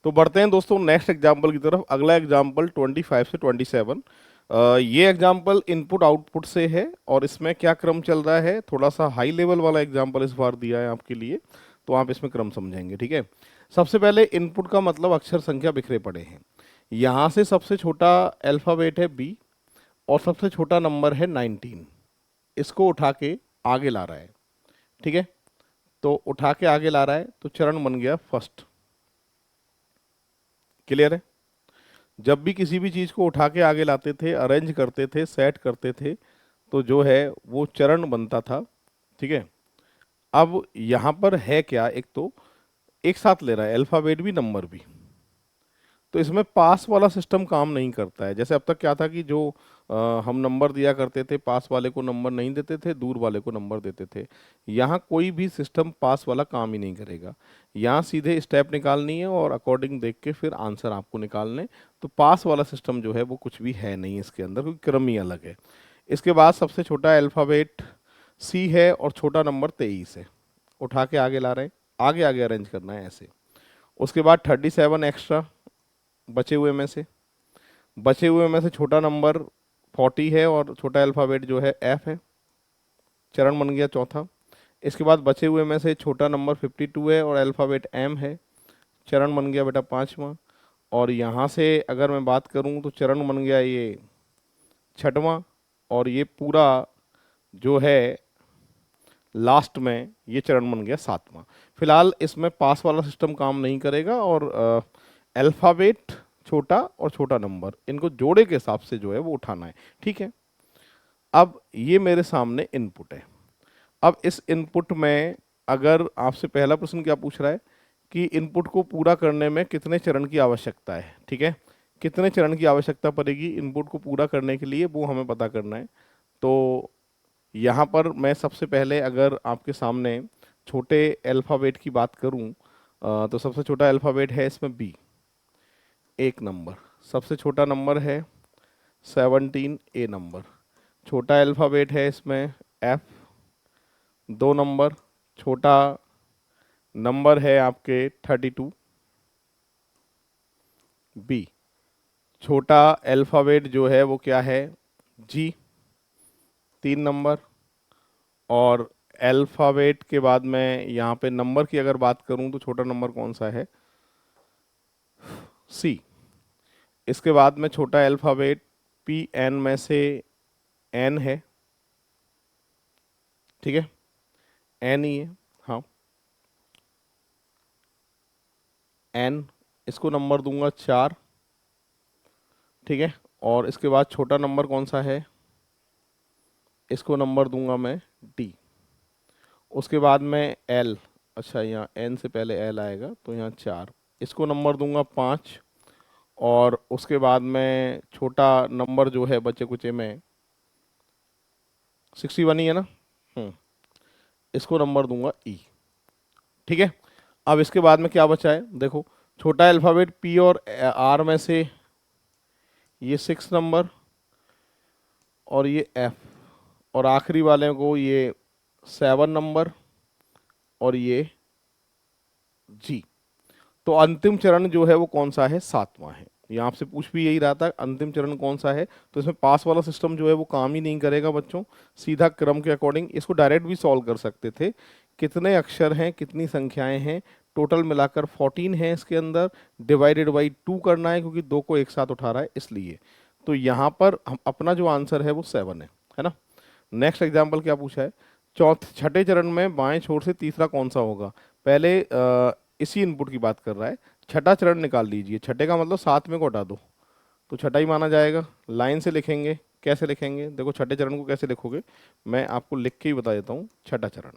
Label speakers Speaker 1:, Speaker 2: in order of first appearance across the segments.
Speaker 1: तो बढ़ते हैं दोस्तों नेक्स्ट एग्जाम्पल की तरफ। अगला एग्जाम्पल 25 से 27। ये एग्जाम्पल इनपुट आउटपुट से है और इसमें क्या क्रम चल रहा है, थोड़ा सा हाई लेवल वाला एग्जाम्पल इस बार दिया है आपके लिए, तो आप इसमें क्रम समझेंगे। ठीक है, सबसे पहले इनपुट का मतलब अक्षर संख्या बिखरे पड़े हैं। यहाँ से सबसे छोटा अल्फ़ाबेट है बी और सबसे छोटा नंबर है 19। इसको उठा के आगे ला रहा है। ठीक है, तो उठा के आगे ला रहा है तो चरण बन गया फर्स्ट। क्लियर है? जब भी किसी भी चीज को उठा के आगे लाते थे, अरेंज करते थे, सेट करते थे, तो जो है वो चरण बनता था। ठीक है, अब यहां पर है क्या, एक तो एक साथ ले रहा है अल्फाबेट भी नंबर भी, तो इसमें पास वाला सिस्टम काम नहीं करता है। जैसे अब तक क्या था कि जो हम नंबर दिया करते थे, पास वाले को नंबर नहीं देते थे, दूर वाले को नंबर देते थे। यहाँ कोई भी सिस्टम पास वाला काम ही नहीं करेगा। यहाँ सीधे स्टेप निकालनी है और अकॉर्डिंग देख के फिर आंसर आपको निकालने। तो पास वाला सिस्टम जो है वो कुछ भी है नहीं इसके अंदर, क्योंकि क्रम ही अलग है। इसके बाद सबसे छोटा अल्फ़ाबेट सी है और छोटा नंबर 23 है। उठा के आगे ला रहे हैं, आगे आगे अरेंज करना है ऐसे। उसके बाद 37 एक्स्ट्रा बचे हुए में से, बचे हुए में से छोटा नंबर 40 है और छोटा अल्फ़ाबेट जो है एफ है। चरण बन गया चौथा। इसके बाद बचे हुए में से छोटा नंबर 52 है और अल्फ़ाबेट एम है। चरण बन गया बेटा पांचवा। और यहाँ से अगर मैं बात करूँ तो चरण बन गया ये छठवां। और ये पूरा जो है लास्ट में ये चरण बन गया सातवां। फिलहाल इसमें पास वाला सिस्टम काम नहीं करेगा और अल्फ़ाबेट छोटा और छोटा नंबर इनको जोड़े के हिसाब से जो है वो उठाना है। ठीक है, अब ये मेरे सामने इनपुट है। अब इस इनपुट में अगर आपसे पहला प्रश्न क्या पूछ रहा है कि इनपुट को पूरा करने में कितने चरण की आवश्यकता है। ठीक है, कितने चरण की आवश्यकता पड़ेगी इनपुट को पूरा करने के लिए, वो हमें पता करना है। तो यहाँ पर मैं सबसे पहले अगर आपके सामने छोटे अल्फ़ाबेट की बात करूँ, तो सबसे छोटा अल्फ़ाबेट है इसमें बी, एक नंबर। सबसे छोटा नंबर है 17, ए नंबर। छोटा अल्फ़ाबेट है इसमें एफ, दो नंबर। छोटा नंबर है आपके 32, बी। छोटा अल्फ़ाबेट जो है वो क्या है, जी, तीन नंबर। और अल्फ़ाबेट के बाद में यहाँ पे नंबर की अगर बात करूँ तो छोटा नंबर कौन सा है, सी। इसके बाद में छोटा अल्फ़ाबेट पी एन में से एन है। ठीक है, एन ही है, हाँ, एन। इसको नंबर दूंगा चार। ठीक है, और इसके बाद छोटा नंबर कौन सा है, इसको नंबर दूंगा मैं डी। उसके बाद में एल, अच्छा यहाँ एन से पहले एल आएगा तो यहाँ चार, इसको नंबर दूंगा पाँच। और उसके बाद में छोटा नंबर जो है बच्चे कुचे में 61 ही है ना, इसको नंबर दूंगा ई। ठीक है, अब इसके बाद में क्या बचा है देखो, छोटा अल्फ़ाबेट पी और आर में से ये 6 नंबर और ये एफ, और आखिरी वाले को ये 7 नंबर और ये जी। तो अंतिम चरण जो है वो कौन सा है, सातवां है। ये आपसे पूछ भी यही रहा था अंतिम चरण कौन सा है, तो इसमें पास वाला सिस्टम जो है वो काम ही नहीं करेगा बच्चों। सीधा क्रम के अकॉर्डिंग इसको डायरेक्ट भी सॉल्व कर सकते थे। कितने अक्षर हैं, कितनी संख्याएं हैं, टोटल मिलाकर 14 है इसके अंदर, डिवाइडेड बाई 2 करना है क्योंकि दो को एक साथ उठा रहा है इसलिए। तो यहाँ पर हम अपना जो आंसर है वो 7 है ना। नेक्स्ट एग्जाम्पल क्या पूछा है, छठे चरण में बाएं छोर से तीसरा कौन सा होगा। पहले इसी इनपुट की बात कर रहा है। छठा चरण निकाल लीजिए, छठे का मतलब साथ में को हटा दो तो छठा ही माना जाएगा। लाइन से लिखेंगे, कैसे लिखेंगे देखो, छठे चरण को कैसे लिखोगे मैं आपको लिख के ही बता देता हूँ। छठा चरण,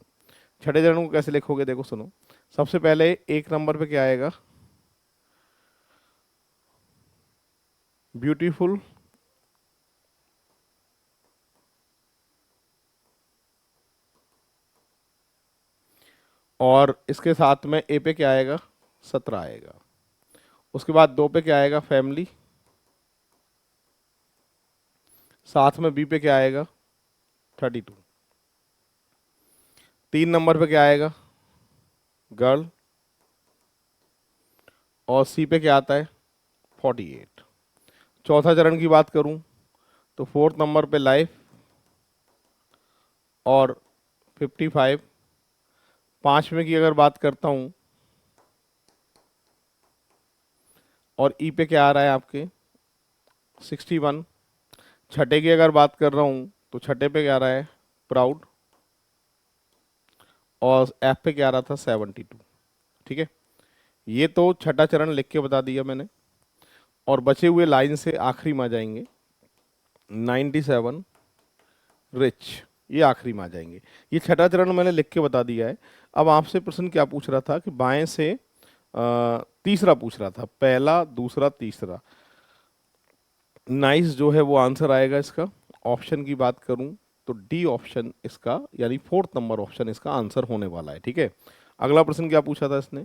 Speaker 1: छठे चरण को कैसे लिखोगे देखो सुनो। सबसे पहले एक नंबर पे क्या आएगा, ब्यूटीफुल। और इसके साथ में ए पे क्या आएगा, 17 आएगा। उसके बाद दो पे क्या आएगा, फैमिली। साथ में बी पे क्या आएगा, 32। तीन नंबर पे क्या आएगा, गर्ल। और सी पे क्या आता है 48। चौथा चरण की बात करूं तो फोर्थ नंबर पे लाइफ और 55। पांचवें की अगर बात करता हूं और ई पे क्या आ रहा है आपके 61। छठे की अगर बात कर रहा हूं तो छठे पे क्या आ रहा है प्राउड और एफ पे क्या आ रहा था 72। ठीक है, ये तो छठा चरण लिख के बता दिया मैंने। और बचे हुए लाइन से आखिरी में आ जाएंगे 97 रिच, ये आखिरी में आ जाएंगे। ये छठा चरण मैंने लिख के बता दिया है। अब आपसे प्रश्न क्या पूछ रहा था कि बाएं से तीसरा पूछ रहा था, पहला दूसरा तीसरा। नाइस जो है वो आंसर आएगा इसका। ऑप्शन की बात करूं तो डी ऑप्शन इसका यानी फोर्थ नंबर ऑप्शन इसका आंसर होने वाला है। ठीक है, अगला प्रश्न क्या पूछा था इसने,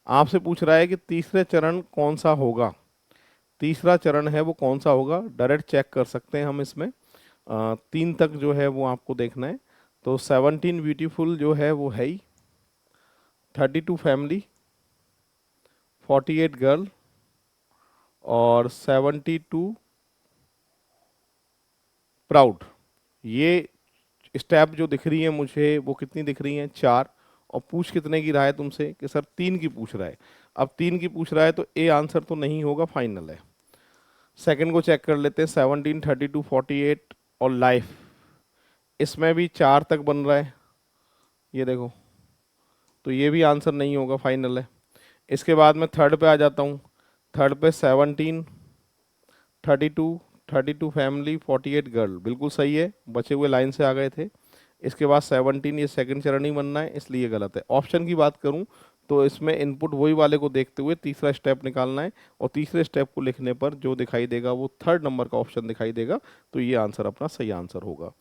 Speaker 1: आपसे पूछ रहा है कि तीसरे चरण कौन सा होगा। तीसरा चरण है वो कौन सा होगा, डायरेक्ट चेक कर सकते हैं हम इसमें। 3 तक जो है वो आपको देखना है। तो 17 ब्यूटीफुल जो है वो है ही, 32 फैमिली, 48 गर्ल और 72 प्राउड। ये स्टेप जो दिख रही है मुझे वो कितनी दिख रही हैं 4। और पूछ कितने की रहा है तुमसे कि सर 3 की पूछ रहा है। अब 3 की पूछ रहा है तो ए आंसर तो नहीं होगा, फाइनल है। सेकंड को चेक कर लेते हैं, 17 32 48 और लाइफ, इसमें भी 4 तक बन रहा है, ये देखो, तो ये भी आंसर नहीं होगा, फाइनल है। इसके बाद मैं थर्ड पे आ जाता हूँ। थर्ड पे 17 32 32 फैमिली 48 गर्ल, बिल्कुल सही है, बचे हुए लाइन से आ गए थे। इसके बाद 17 ये सेकंड चरण ही बनना है, इसलिए गलत है। ऑप्शन की बात करूं तो इसमें इनपुट वही वाले को देखते हुए तीसरा स्टेप निकालना है, और तीसरे स्टेप को लिखने पर जो दिखाई देगा वो थर्ड नंबर का ऑप्शन दिखाई देगा, तो ये आंसर अपना सही आंसर होगा।